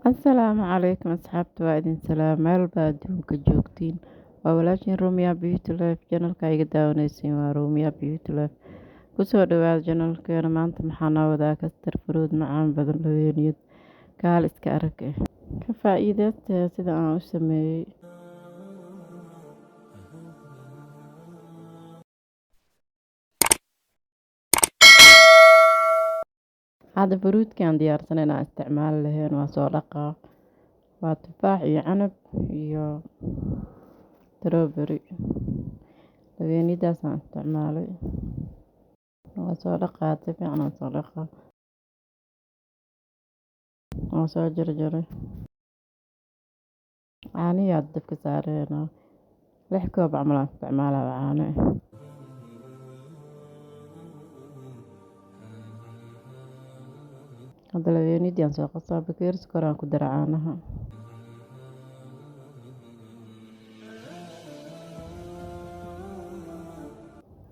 Asalaamu calaykum asxaabta, waa idin salaam meel baa adduunka joogtiin. Waa walaashin Rumia Beauty Life. Janalka iga daawanaysiin waa Rumia Beauty Life. Kusoo dhawaada janalkeena. Maanta maxaa noo wadaa kastar fruud macaan badan haweeniyad kaal iska arag ka faa'iideysta sida aan u sameeyey. Hadda fruudkii aan diyaarsanay inaan isticmaali lahayn waa soo dhaqaa. Waa tufaax iyo canab iyo strawberry. Haweeniyadaas aan isticmaalay. Waa soo dhaqaa si fiican aan soo dhaqaa. Waa soo jarjaray. Caanihi aad dabka saarayna 6 koob camal aan isticmaalaa caano. Hadda haweeniyadii aan soo qasaa bakeeri sokor aan ku daray caanaha.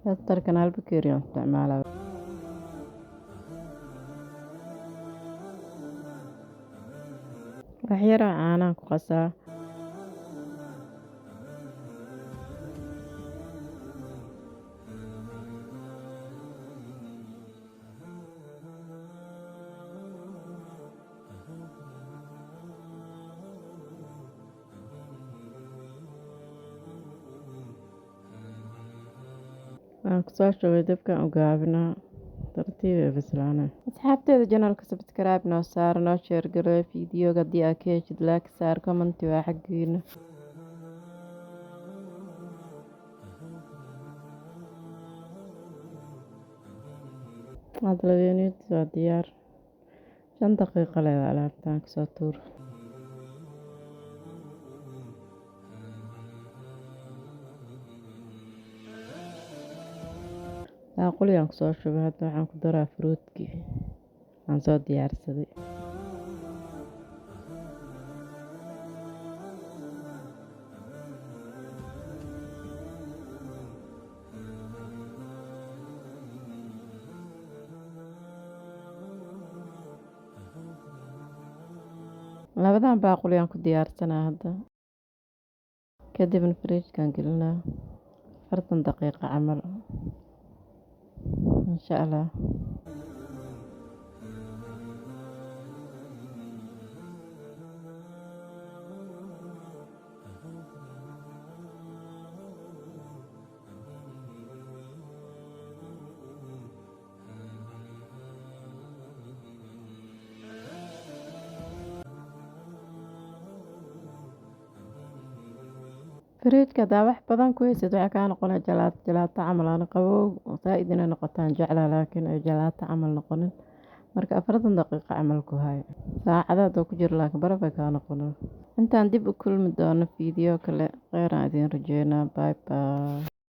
Kastarkan hal bakeeri aan isticmaalaa. Wax yar oo caano aan ku qasaa. Waan kusoo shubay dabkaan u gaabinaa tartiib ee bislaana. Asxaabteeda janalka subscribe noo saar, noo share gareey fiidiyooga haddii aad ka heshid like saar, comment waa xaggiina. Hadda haweeniyadii waa diyaar. 5 daqiiqo leedahay alaabtaan kasoo tuur. Baaquli aan kusoo shubay. Hadda waxaan ku daraa fruudkii aan soo diyaarsaday. Labadan baaquli aan ku diyaarsanaa hadda. Kadibna fridge-kan gelinaa 40 daqiiqo camal. Insha Allah. Fridge-ka hadaa wax badan ku haysid waxay kaa noqonay jalaato camal aan qabow zaaid inay noqotaan jeclaa laakiin ay jalaato camal noqonin. Marka 40 daqiiqo camal ku hay. Saacadaad oo ku jiro laakiin baraf ay kaa noqonay. Intaan dib u kulmi doono fiidiyo kale. Khayr aan idin rajeynaa. Bye bye.